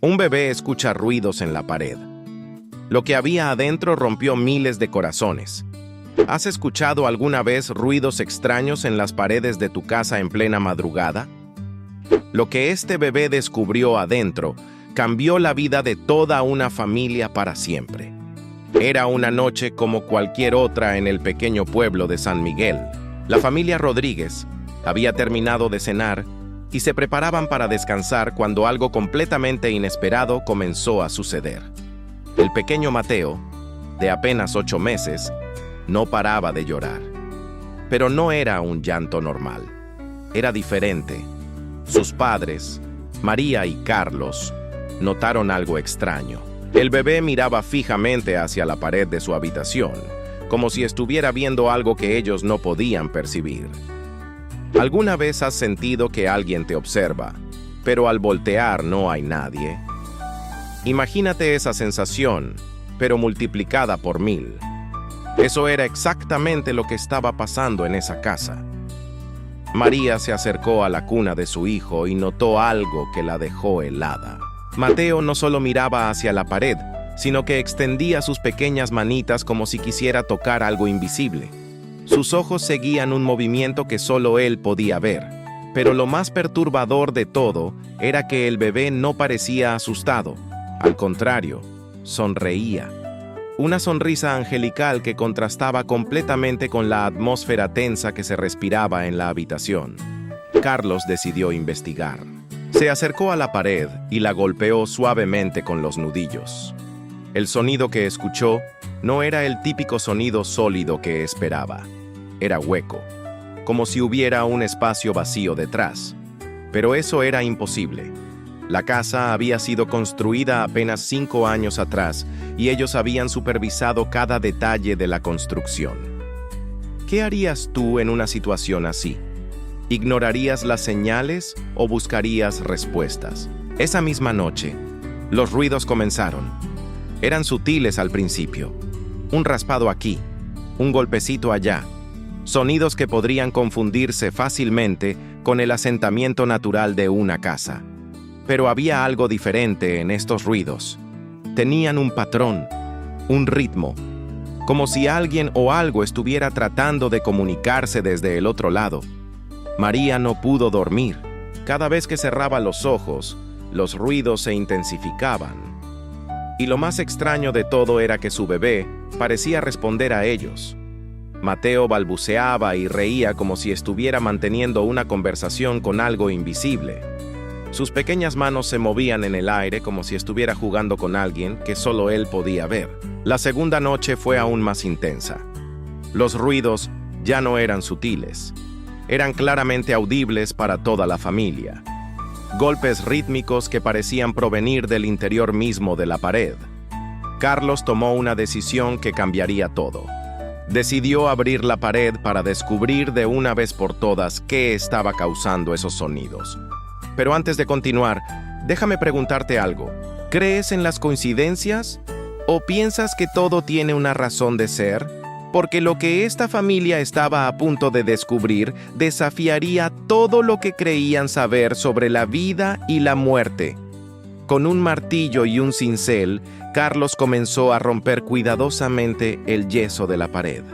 Un bebé escucha ruidos en la pared. Lo que había adentro rompió miles de corazones. ¿Has escuchado alguna vez ruidos extraños en las paredes de tu casa en plena madrugada? Lo que este bebé descubrió adentro cambió la vida de toda una familia para siempre. Era una noche como cualquier otra en el pequeño pueblo de San Miguel. La familia Rodríguez había terminado de cenar y se preparaban para descansar cuando algo completamente inesperado comenzó a suceder. El pequeño Mateo, de apenas 8 meses, no paraba de llorar. Pero no era un llanto normal. Era diferente. Sus padres, María y Carlos, notaron algo extraño. El bebé miraba fijamente hacia la pared de su habitación, como si estuviera viendo algo que ellos no podían percibir. ¿Alguna vez has sentido que alguien te observa, pero al voltear no hay nadie? Imagínate esa sensación, pero multiplicada por 1000. Eso era exactamente lo que estaba pasando en esa casa. María se acercó a la cuna de su hijo y notó algo que la dejó helada. Mateo no solo miraba hacia la pared, sino que extendía sus pequeñas manitas como si quisiera tocar algo invisible. Sus ojos seguían un movimiento que solo él podía ver, pero lo más perturbador de todo era que el bebé no parecía asustado. Al contrario, sonreía. Una sonrisa angelical que contrastaba completamente con la atmósfera tensa que se respiraba en la habitación. Carlos decidió investigar. Se acercó a la pared y la golpeó suavemente con los nudillos. El sonido que escuchó no era el típico sonido sólido que esperaba. Era hueco, como si hubiera un espacio vacío detrás. Pero eso era imposible. La casa había sido construida apenas 5 años atrás y ellos habían supervisado cada detalle de la construcción. ¿Qué harías tú en una situación así? ¿Ignorarías las señales o buscarías respuestas? Esa misma noche, los ruidos comenzaron. Eran sutiles al principio. Un raspado aquí, un golpecito allá. Sonidos que podrían confundirse fácilmente con el asentamiento natural de una casa. Pero había algo diferente en estos ruidos. Tenían un patrón, un ritmo, como si alguien o algo estuviera tratando de comunicarse desde el otro lado. María no pudo dormir. Cada vez que cerraba los ojos, los ruidos se intensificaban. Y lo más extraño de todo era que su bebé parecía responder a ellos. Mateo balbuceaba y reía como si estuviera manteniendo una conversación con algo invisible. Sus pequeñas manos se movían en el aire como si estuviera jugando con alguien que solo él podía ver. La segunda noche fue aún más intensa. Los ruidos ya no eran sutiles. Eran claramente audibles para toda la familia. Golpes rítmicos que parecían provenir del interior mismo de la pared. Carlos tomó una decisión que cambiaría todo. Decidió abrir la pared para descubrir de una vez por todas qué estaba causando esos sonidos. Pero antes de continuar, déjame preguntarte algo. ¿Crees en las coincidencias? ¿O piensas que todo tiene una razón de ser? Porque lo que esta familia estaba a punto de descubrir desafiaría todo lo que creían saber sobre la vida y la muerte. Con un martillo y un cincel, Carlos comenzó a romper cuidadosamente el yeso de la pared.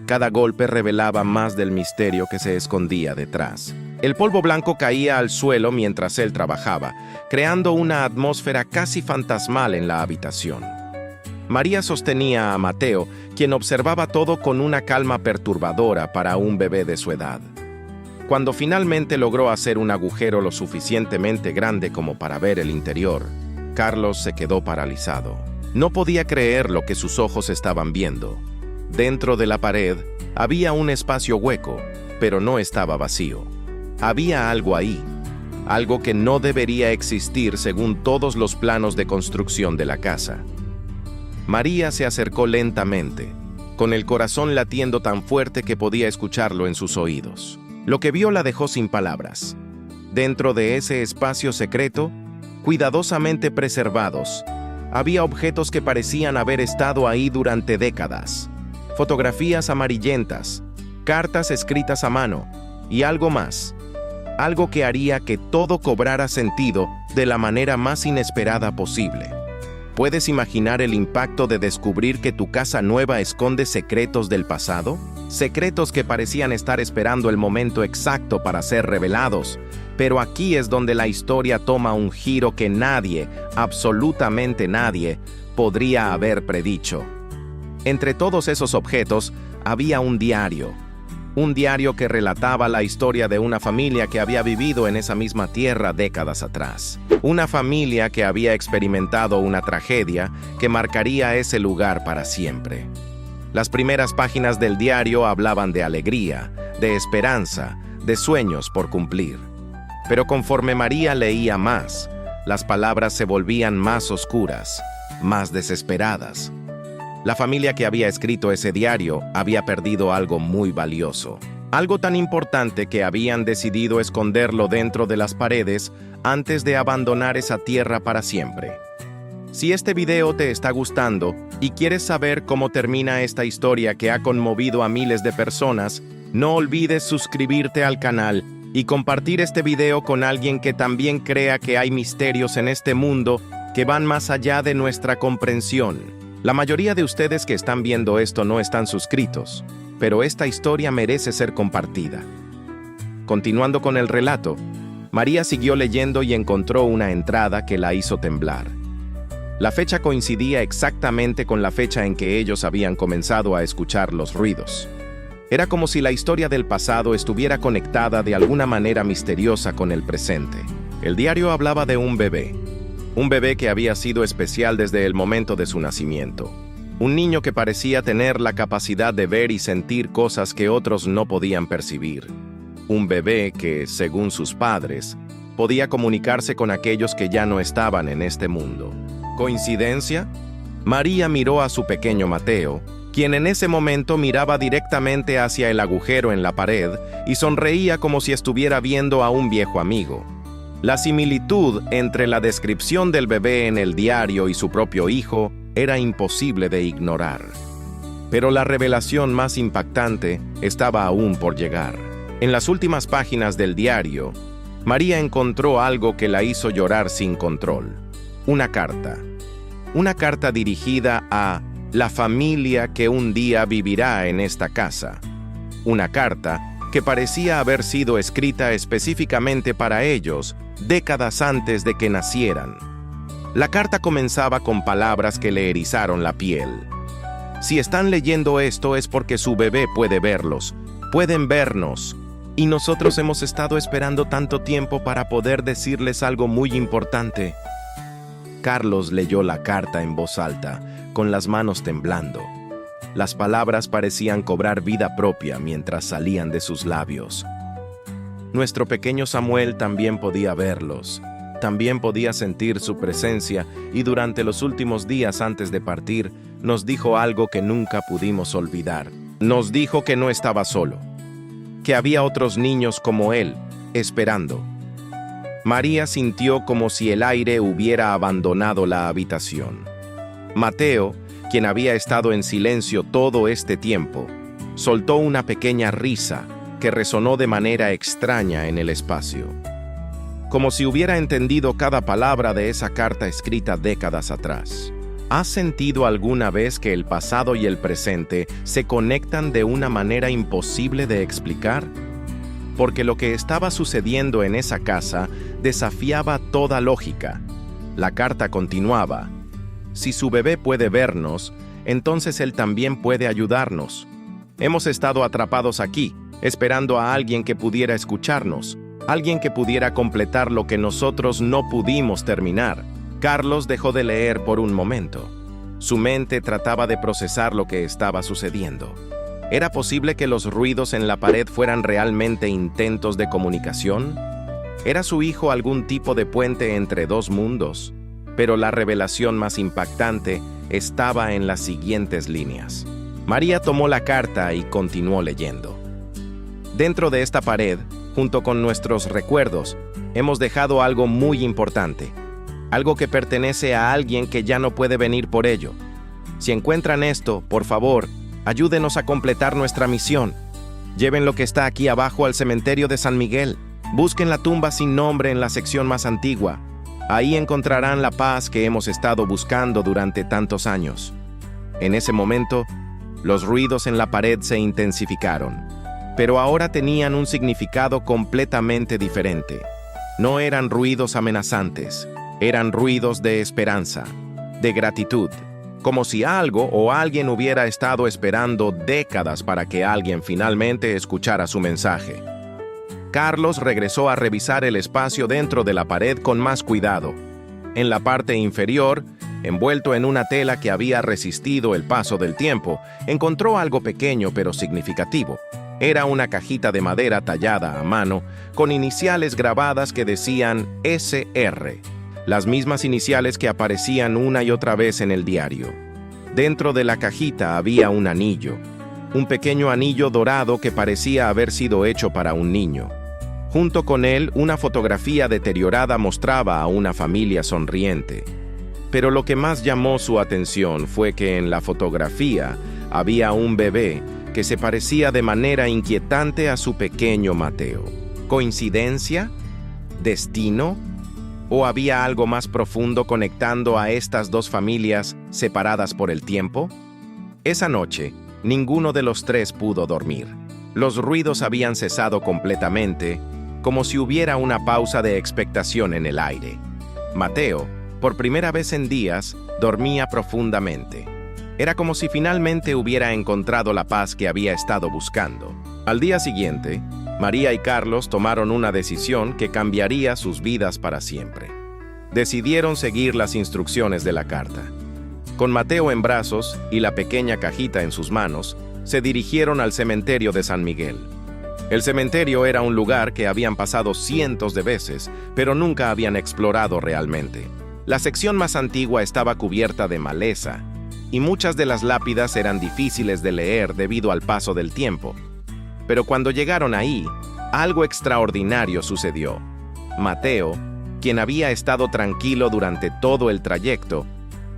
Cada golpe revelaba más del misterio que se escondía detrás. El polvo blanco caía al suelo mientras él trabajaba, creando una atmósfera casi fantasmal en la habitación. María sostenía a Mateo, quien observaba todo con una calma perturbadora para un bebé de su edad. Cuando finalmente logró hacer un agujero lo suficientemente grande como para ver el interior, Carlos se quedó paralizado. No podía creer lo que sus ojos estaban viendo. Dentro de la pared había un espacio hueco, pero no estaba vacío. Había algo ahí, algo que no debería existir según todos los planos de construcción de la casa. María se acercó lentamente, con el corazón latiendo tan fuerte que podía escucharlo en sus oídos. Lo que vio la dejó sin palabras. Dentro de ese espacio secreto, cuidadosamente preservados, había objetos que parecían haber estado ahí durante décadas. Fotografías amarillentas, cartas escritas a mano y algo más. algo que haría que todo cobrara sentido de la manera más inesperada posible. ¿Puedes imaginar el impacto de descubrir que tu casa nueva esconde secretos del pasado? Secretos que parecían estar esperando el momento exacto para ser revelados. Pero aquí es donde la historia toma un giro que nadie, absolutamente nadie, podría haber predicho. Entre todos esos objetos había un diario. Un diario que relataba la historia de una familia que había vivido en esa misma tierra décadas atrás. Una familia que había experimentado una tragedia que marcaría ese lugar para siempre. Las primeras páginas del diario hablaban de alegría, de esperanza, de sueños por cumplir. Pero conforme María leía más, las palabras se volvían más oscuras, más desesperadas. La familia que había escrito ese diario había perdido algo muy valioso. Algo tan importante que habían decidido esconderlo dentro de las paredes antes de abandonar esa tierra para siempre. Si este video te está gustando y quieres saber cómo termina esta historia que ha conmovido a miles de personas, no olvides suscribirte al canal y compartir este video con alguien que también crea que hay misterios en este mundo que van más allá de nuestra comprensión. La mayoría de ustedes que están viendo esto no están suscritos, pero esta historia merece ser compartida. Continuando con el relato, María siguió leyendo y encontró una entrada que la hizo temblar. La fecha coincidía exactamente con la fecha en que ellos habían comenzado a escuchar los ruidos. Era como si la historia del pasado estuviera conectada de alguna manera misteriosa con el presente. El diario hablaba de un bebé que había sido especial desde el momento de su nacimiento. Un niño que parecía tener la capacidad de ver y sentir cosas que otros no podían percibir. Un bebé que, según sus padres, podía comunicarse con aquellos que ya no estaban en este mundo. ¿Coincidencia? María miró a su pequeño Mateo, quien en ese momento miraba directamente hacia el agujero en la pared y sonreía como si estuviera viendo a un viejo amigo. La similitud entre la descripción del bebé en el diario y su propio hijo era imposible de ignorar. Pero la revelación más impactante estaba aún por llegar. En las últimas páginas del diario, María encontró algo que la hizo llorar sin control. Una carta. Una carta dirigida a la familia que un día vivirá en esta casa. Una carta que parecía haber sido escrita específicamente para ellos, décadas antes de que nacieran. La carta comenzaba con palabras que le erizaron la piel. Si están leyendo esto es porque su bebé puede verlos, pueden vernos, y nosotros hemos estado esperando tanto tiempo para poder decirles algo muy importante. Carlos leyó la carta en voz alta, con las manos temblando. Las palabras parecían cobrar vida propia mientras salían de sus labios. Nuestro pequeño Samuel también podía verlos, también podía sentir su presencia y durante los últimos días antes de partir nos dijo algo que nunca pudimos olvidar. Nos dijo que no estaba solo, que había otros niños como él, esperando. María sintió como si el aire hubiera abandonado la habitación. Mateo, quien había estado en silencio todo este tiempo, soltó una pequeña risa que resonó de manera extraña en el espacio. Como si hubiera entendido cada palabra de esa carta escrita décadas atrás. ¿Has sentido alguna vez que el pasado y el presente se conectan de una manera imposible de explicar? Porque lo que estaba sucediendo en esa casa desafiaba toda lógica. La carta continuaba: si su bebé puede vernos, entonces él también puede ayudarnos. Hemos estado atrapados aquí, esperando a alguien que pudiera escucharnos, alguien que pudiera completar lo que nosotros no pudimos terminar. Carlos dejó de leer por un momento. Su mente trataba de procesar lo que estaba sucediendo. ¿Era posible que los ruidos en la pared fueran realmente intentos de comunicación? ¿Era su hijo algún tipo de puente entre dos mundos? Pero la revelación más impactante estaba en las siguientes líneas. María tomó la carta y continuó leyendo. Dentro de esta pared, junto con nuestros recuerdos, hemos dejado algo muy importante. Algo que pertenece a alguien que ya no puede venir por ello. Si encuentran esto, por favor, ayúdenos a completar nuestra misión. Lleven lo que está aquí abajo al cementerio de San Miguel. Busquen la tumba sin nombre en la sección más antigua. Ahí encontrarán la paz que hemos estado buscando durante tantos años. En ese momento, los ruidos en la pared se intensificaron, pero ahora tenían un significado completamente diferente. No eran ruidos amenazantes, eran ruidos de esperanza, de gratitud, como si algo o alguien hubiera estado esperando décadas para que alguien finalmente escuchara su mensaje. Carlos regresó a revisar el espacio dentro de la pared con más cuidado. En la parte inferior, envuelto en una tela que había resistido el paso del tiempo, encontró algo pequeño pero significativo. Era una cajita de madera tallada a mano, con iniciales grabadas que decían SR, las mismas iniciales que aparecían una y otra vez en el diario. Dentro de la cajita había un anillo, un pequeño anillo dorado que parecía haber sido hecho para un niño. Junto con él, una fotografía deteriorada mostraba a una familia sonriente. Pero lo que más llamó su atención fue que en la fotografía había un bebé que se parecía de manera inquietante a su pequeño Mateo. ¿Coincidencia? ¿Destino? ¿O había algo más profundo conectando a estas dos familias separadas por el tiempo? Esa noche, ninguno de los tres pudo dormir. Los ruidos habían cesado completamente, como si hubiera una pausa de expectación en el aire. Mateo, por primera vez en días, dormía profundamente. Era como si finalmente hubiera encontrado la paz que había estado buscando. Al día siguiente, María y Carlos tomaron una decisión que cambiaría sus vidas para siempre. Decidieron seguir las instrucciones de la carta. Con Mateo en brazos y la pequeña cajita en sus manos, se dirigieron al cementerio de San Miguel. El cementerio era un lugar que habían pasado cientos de veces, pero nunca habían explorado realmente. La sección más antigua estaba cubierta de maleza, y muchas de las lápidas eran difíciles de leer debido al paso del tiempo. Pero cuando llegaron ahí, algo extraordinario sucedió. Mateo, quien había estado tranquilo durante todo el trayecto,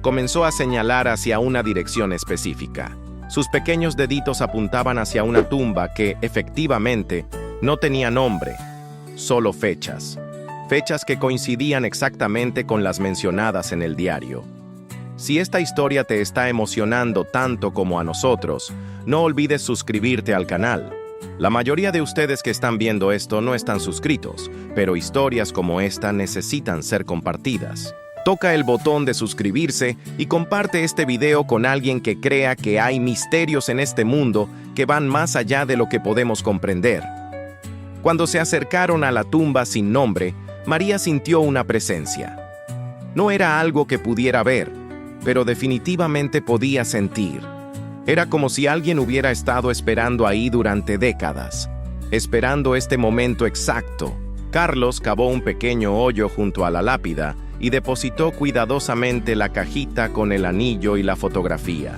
comenzó a señalar hacia una dirección específica. Sus pequeños deditos apuntaban hacia una tumba que, efectivamente, no tenía nombre, solo fechas. Fechas que coincidían exactamente con las mencionadas en el diario. Si esta historia te está emocionando tanto como a nosotros, no olvides suscribirte al canal. La mayoría de ustedes que están viendo esto no están suscritos, pero historias como esta necesitan ser compartidas. Toca el botón de suscribirse y comparte este video con alguien que crea que hay misterios en este mundo que van más allá de lo que podemos comprender. Cuando se acercaron a la tumba sin nombre, María sintió una presencia. No era algo que pudiera ver, pero definitivamente podía sentir. Era como si alguien hubiera estado esperando ahí durante décadas, esperando este momento exacto. Carlos cavó un pequeño hoyo junto a la lápida y depositó cuidadosamente la cajita con el anillo y la fotografía.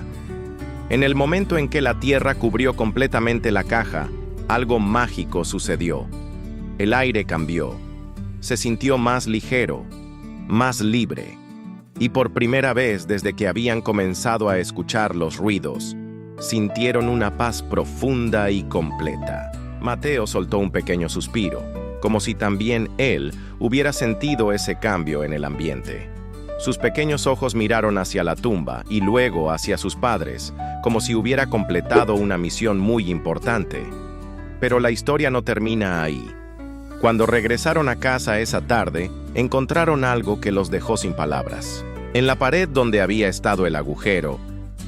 En el momento en que la tierra cubrió completamente la caja, algo mágico sucedió. El aire cambió. Se sintió más ligero, más libre. Y por primera vez desde que habían comenzado a escuchar los ruidos, sintieron una paz profunda y completa. Mateo soltó un pequeño suspiro, como si también él hubiera sentido ese cambio en el ambiente. Sus pequeños ojos miraron hacia la tumba y luego hacia sus padres, como si hubiera completado una misión muy importante. Pero la historia no termina ahí. Cuando regresaron a casa esa tarde, encontraron algo que los dejó sin palabras. En la pared donde había estado el agujero,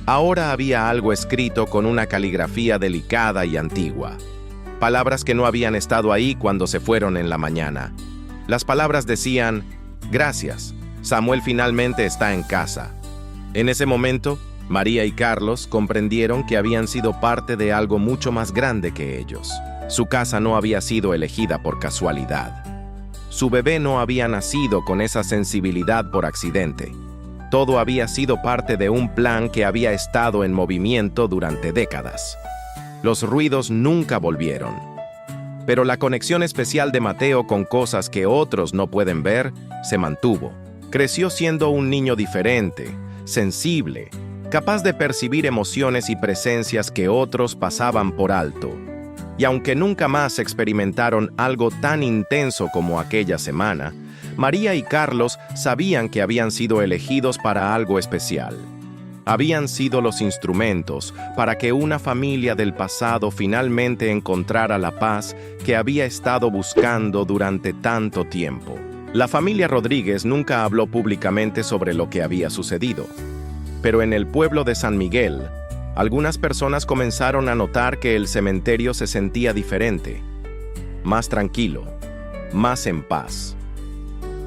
ahora había algo escrito con una caligrafía delicada y antigua. Palabras que no habían estado ahí cuando se fueron en la mañana. Las palabras decían: «Gracias, Samuel finalmente está en casa». En ese momento, María y Carlos comprendieron que habían sido parte de algo mucho más grande que ellos. Su casa no había sido elegida por casualidad. Su bebé no había nacido con esa sensibilidad por accidente. Todo había sido parte de un plan que había estado en movimiento durante décadas. Los ruidos nunca volvieron. Pero la conexión especial de Mateo con cosas que otros no pueden ver se mantuvo. Creció siendo un niño diferente, sensible, capaz de percibir emociones y presencias que otros pasaban por alto. Y aunque nunca más experimentaron algo tan intenso como aquella semana, María y Carlos sabían que habían sido elegidos para algo especial. Habían sido los instrumentos para que una familia del pasado finalmente encontrara la paz que había estado buscando durante tanto tiempo. La familia Rodríguez nunca habló públicamente sobre lo que había sucedido, pero en el pueblo de San Miguel, algunas personas comenzaron a notar que el cementerio se sentía diferente, más tranquilo, más en paz.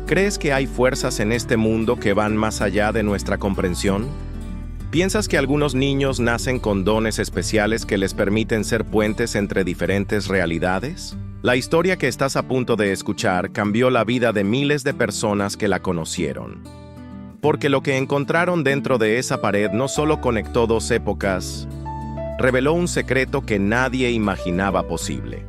¿Crees que hay fuerzas en este mundo que van más allá de nuestra comprensión? ¿Piensas que algunos niños nacen con dones especiales que les permiten ser puentes entre diferentes realidades? La historia que estás a punto de escuchar cambió la vida de miles de personas que la conocieron. Porque lo que encontraron dentro de esa pared no solo conectó dos épocas, reveló un secreto que nadie imaginaba posible.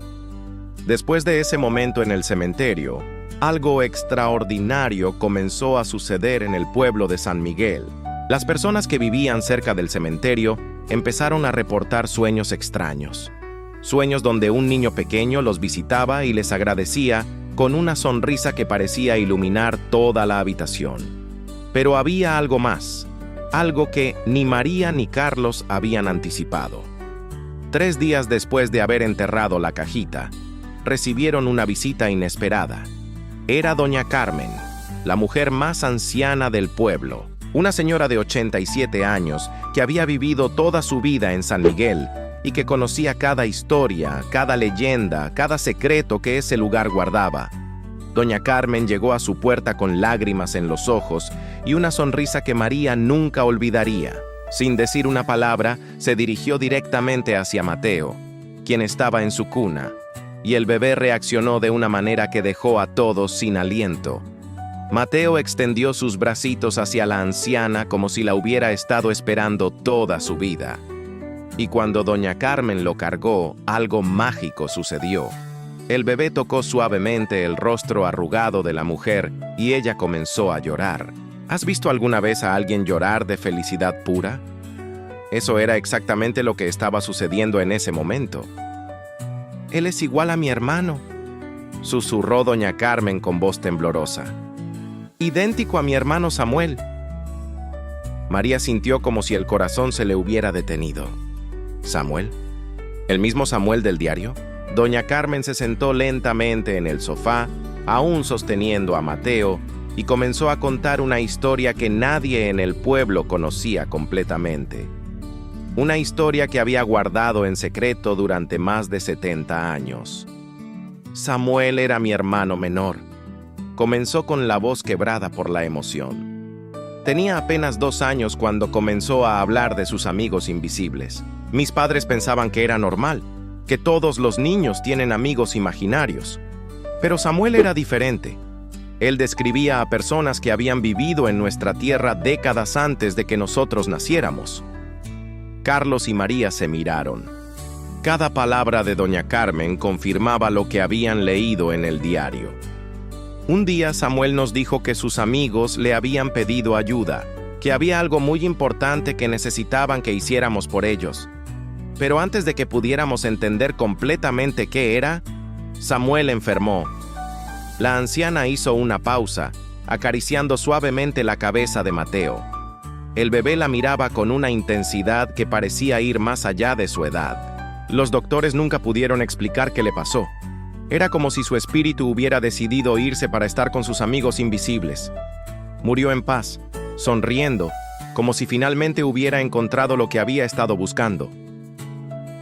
Después de ese momento en el cementerio, algo extraordinario comenzó a suceder en el pueblo de San Miguel. Las personas que vivían cerca del cementerio empezaron a reportar sueños extraños. Sueños donde un niño pequeño los visitaba y les agradecía con una sonrisa que parecía iluminar toda la habitación. Pero había algo más, algo que ni María ni Carlos habían anticipado. 3 días después de haber enterrado la cajita, recibieron una visita inesperada. Era doña Carmen, la mujer más anciana del pueblo, una señora de 87 años que había vivido toda su vida en San Miguel y que conocía cada historia, cada leyenda, cada secreto que ese lugar guardaba. Doña Carmen llegó a su puerta con lágrimas en los ojos y una sonrisa que María nunca olvidaría. Sin decir una palabra, se dirigió directamente hacia Mateo, quien estaba en su cuna, y el bebé reaccionó de una manera que dejó a todos sin aliento. Mateo extendió sus bracitos hacia la anciana como si la hubiera estado esperando toda su vida. Y cuando doña Carmen lo cargó, algo mágico sucedió. El bebé tocó suavemente el rostro arrugado de la mujer y ella comenzó a llorar. ¿Has visto alguna vez a alguien llorar de felicidad pura? Eso era exactamente lo que estaba sucediendo en ese momento. «Él es igual a mi hermano», susurró doña Carmen con voz temblorosa. «Idéntico a mi hermano Samuel». María sintió como si el corazón se le hubiera detenido. ¿Samuel? ¿El mismo Samuel del diario? Doña Carmen se sentó lentamente en el sofá, aún sosteniendo a Mateo, y comenzó a contar una historia que nadie en el pueblo conocía completamente. Una historia que había guardado en secreto durante más de 70 años. Samuel era mi hermano menor. Comenzó con la voz quebrada por la emoción. Tenía apenas 2 años cuando comenzó a hablar de sus amigos invisibles. Mis padres pensaban que era normal, que todos los niños tienen amigos imaginarios. Pero Samuel era diferente. Él describía a personas que habían vivido en nuestra tierra décadas antes de que nosotros naciéramos. Carlos y María se miraron. Cada palabra de doña Carmen confirmaba lo que habían leído en el diario. Un día Samuel nos dijo que sus amigos le habían pedido ayuda, que había algo muy importante que necesitaban que hiciéramos por ellos. Pero antes de que pudiéramos entender completamente qué era, Samuel enfermó. La anciana hizo una pausa, acariciando suavemente la cabeza de Mateo. El bebé la miraba con una intensidad que parecía ir más allá de su edad. Los doctores nunca pudieron explicar qué le pasó. Era como si su espíritu hubiera decidido irse para estar con sus amigos invisibles. Murió en paz, sonriendo, como si finalmente hubiera encontrado lo que había estado buscando.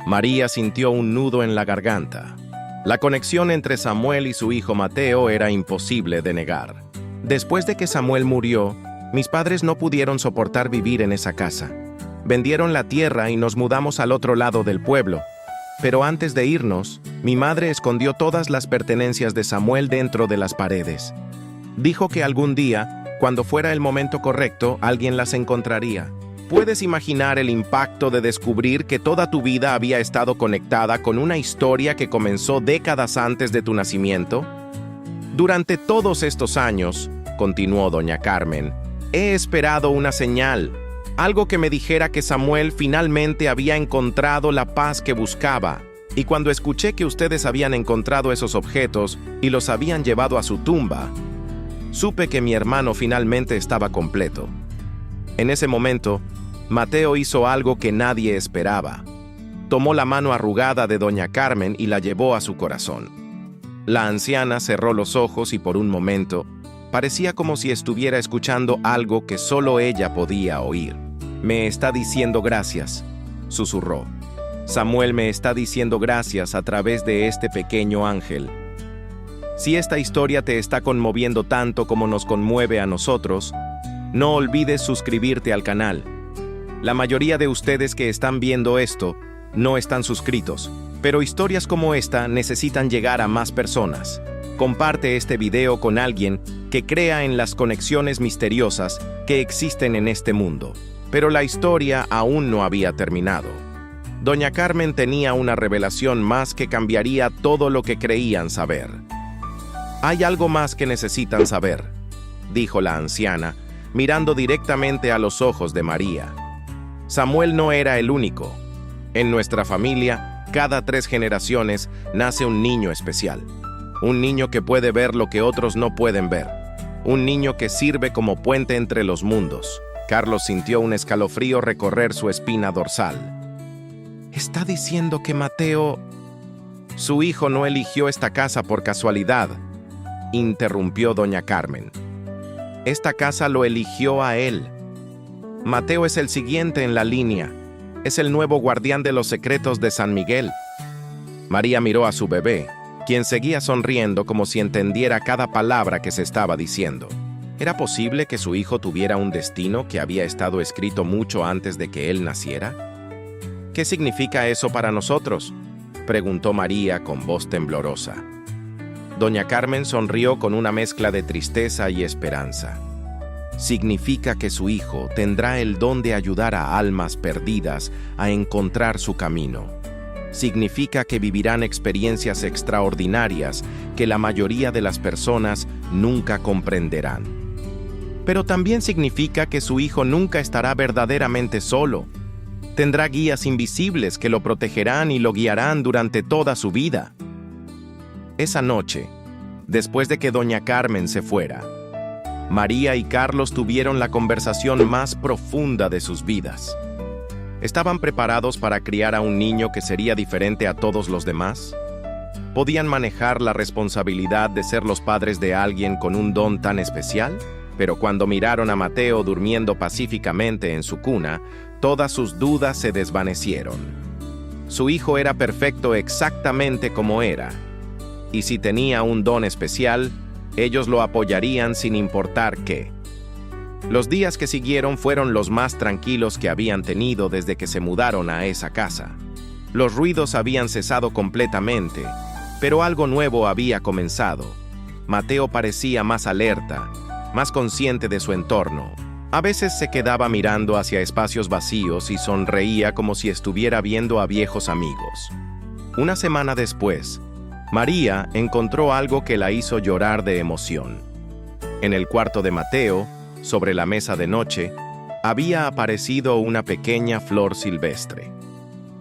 María sintió un nudo en la garganta. La conexión entre Samuel y su hijo Mateo era imposible de negar. Después de que Samuel murió, mis padres no pudieron soportar vivir en esa casa. Vendieron la tierra y nos mudamos al otro lado del pueblo. Pero antes de irnos, mi madre escondió todas las pertenencias de Samuel dentro de las paredes. Dijo que algún día, cuando fuera el momento correcto, alguien las encontraría. ¿Puedes imaginar el impacto de descubrir que toda tu vida había estado conectada con una historia que comenzó décadas antes de tu nacimiento? Durante todos estos años, continuó doña Carmen, he esperado una señal, algo que me dijera que Samuel finalmente había encontrado la paz que buscaba Y cuando escuché que ustedes habían encontrado esos objetos y los habían llevado a su tumba, supe que mi hermano finalmente estaba completo. En ese momento, Mateo hizo algo que nadie esperaba. Tomó la mano arrugada de doña Carmen y la llevó a su corazón. La anciana cerró los ojos y por un momento, parecía como si estuviera escuchando algo que solo ella podía oír. «Me está diciendo gracias», susurró. «Samuel me está diciendo gracias a través de este pequeño ángel». Si esta historia te está conmoviendo tanto como nos conmueve a nosotros, no olvides suscribirte al canal. La mayoría de ustedes que están viendo esto no están suscritos, pero historias como esta necesitan llegar a más personas. Comparte este video con alguien que crea en las conexiones misteriosas que existen en este mundo. Pero la historia aún no había terminado. Doña Carmen tenía una revelación más que cambiaría todo lo que creían saber. «Hay algo más que necesitan saber», dijo la anciana, mirando directamente a los ojos de María. «Samuel no era el único. En nuestra familia, cada 3 generaciones nace un niño especial. Un niño que puede ver lo que otros no pueden ver. Un niño que sirve como puente entre los mundos». Carlos sintió un escalofrío recorrer su espina dorsal. «¿Está diciendo que Mateo...?» «Su hijo no eligió esta casa por casualidad», interrumpió doña Carmen. «Esta casa lo eligió a él. Mateo es el siguiente en la línea. Es el nuevo guardián de los secretos de San Miguel». María miró a su bebé, quien seguía sonriendo como si entendiera cada palabra que se estaba diciendo. ¿Era posible que su hijo tuviera un destino que había estado escrito mucho antes de que él naciera? «¿Qué significa eso para nosotros?», preguntó María con voz temblorosa. Doña Carmen sonrió con una mezcla de tristeza y esperanza. «Significa que su hijo tendrá el don de ayudar a almas perdidas a encontrar su camino. Significa que vivirán experiencias extraordinarias que la mayoría de las personas nunca comprenderán. Pero también significa que su hijo nunca estará verdaderamente solo. Tendrá guías invisibles que lo protegerán y lo guiarán durante toda su vida». Esa noche, después de que doña Carmen se fuera, María y Carlos tuvieron la conversación más profunda de sus vidas. ¿Estaban preparados para criar a un niño que sería diferente a todos los demás? ¿Podían manejar la responsabilidad de ser los padres de alguien con un don tan especial? Pero cuando miraron a Mateo durmiendo pacíficamente en su cuna, todas sus dudas se desvanecieron. Su hijo era perfecto exactamente como era. Y si tenía un don especial, ellos lo apoyarían sin importar qué. Los días que siguieron fueron los más tranquilos que habían tenido desde que se mudaron a esa casa. Los ruidos habían cesado completamente, pero algo nuevo había comenzado. Mateo parecía más alerta, más consciente de su entorno. A veces se quedaba mirando hacia espacios vacíos y sonreía como si estuviera viendo a viejos amigos. Una semana después, María encontró algo que la hizo llorar de emoción. En el cuarto de Mateo, sobre la mesa de noche, había aparecido una pequeña flor silvestre.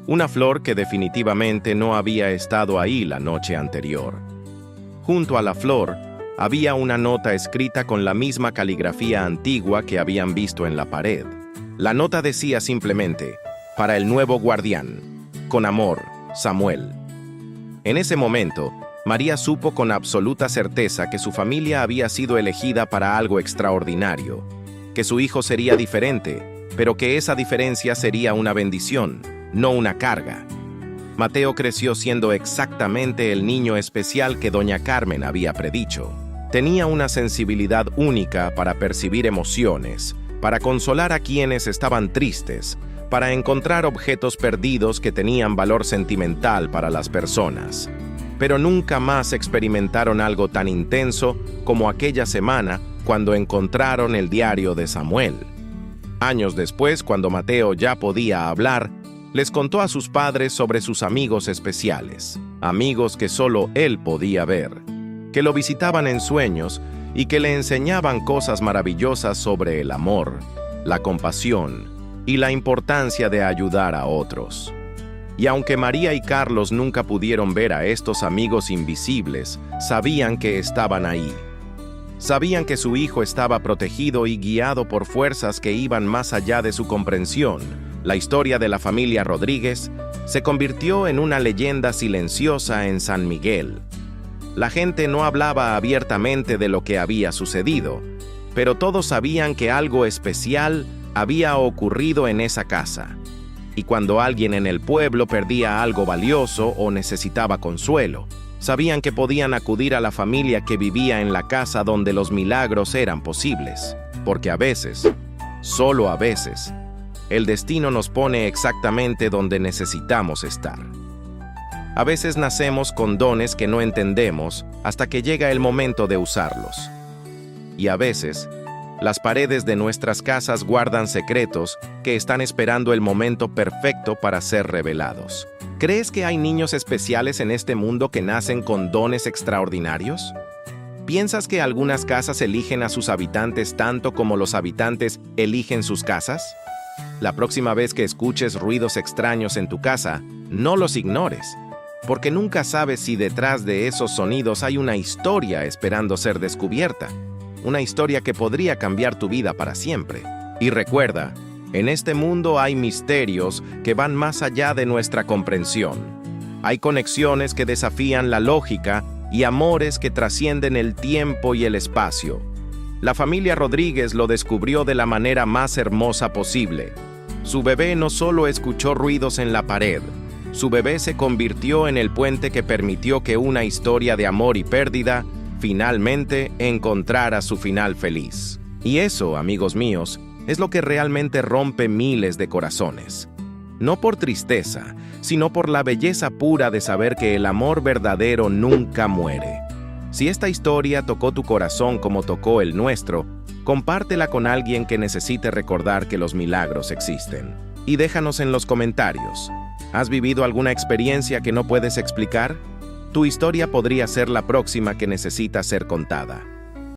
Una flor que definitivamente no había estado ahí la noche anterior. Junto a la flor, había una nota escrita con la misma caligrafía antigua que habían visto en la pared. La nota decía simplemente: «Para el nuevo guardián. Con amor, Samuel». En ese momento, María supo con absoluta certeza que su familia había sido elegida para algo extraordinario, que su hijo sería diferente, pero que esa diferencia sería una bendición, no una carga. Mateo creció siendo exactamente el niño especial que doña Carmen había predicho. Tenía una sensibilidad única para percibir emociones, para consolar a quienes estaban tristes, para encontrar objetos perdidos que tenían valor sentimental para las personas. Pero nunca más experimentaron algo tan intenso como aquella semana cuando encontraron el diario de Samuel. Años después, cuando Mateo ya podía hablar, les contó a sus padres sobre sus amigos especiales, amigos que solo él podía ver, que lo visitaban en sueños y que le enseñaban cosas maravillosas sobre el amor, la compasión y la importancia de ayudar a otros. Y aunque María y Carlos nunca pudieron ver a estos amigos invisibles, sabían que estaban ahí. Sabían que su hijo estaba protegido y guiado por fuerzas que iban más allá de su comprensión. La historia de la familia Rodríguez se convirtió en una leyenda silenciosa en San Miguel. La gente no hablaba abiertamente de lo que había sucedido, pero todos sabían que algo especial había ocurrido en esa casa. Y cuando alguien en el pueblo perdía algo valioso o necesitaba consuelo, sabían que podían acudir a la familia que vivía en la casa donde los milagros eran posibles. Porque a veces, solo a veces, el destino nos pone exactamente donde necesitamos estar. A veces nacemos con dones que no entendemos hasta que llega el momento de usarlos. Y a veces, las paredes de nuestras casas guardan secretos que están esperando el momento perfecto para ser revelados. ¿Crees que hay niños especiales en este mundo que nacen con dones extraordinarios? ¿Piensas que algunas casas eligen a sus habitantes tanto como los habitantes eligen sus casas? La próxima vez que escuches ruidos extraños en tu casa, no los ignores, porque nunca sabes si detrás de esos sonidos hay una historia esperando ser descubierta. Una historia que podría cambiar tu vida para siempre. Y recuerda, en este mundo hay misterios que van más allá de nuestra comprensión. Hay conexiones que desafían la lógica y amores que trascienden el tiempo y el espacio. La familia Rodríguez lo descubrió de la manera más hermosa posible. Su bebé no solo escuchó ruidos en la pared, su bebé se convirtió en el puente que permitió que una historia de amor y pérdida finalmente encontrara su final feliz. Y eso, amigos míos, es lo que realmente rompe miles de corazones. No por tristeza, sino por la belleza pura de saber que el amor verdadero nunca muere. Si esta historia tocó tu corazón como tocó el nuestro, compártela con alguien que necesite recordar que los milagros existen. Y déjanos en los comentarios. ¿Has vivido alguna experiencia que no puedes explicar? Tu historia podría ser la próxima que necesita ser contada.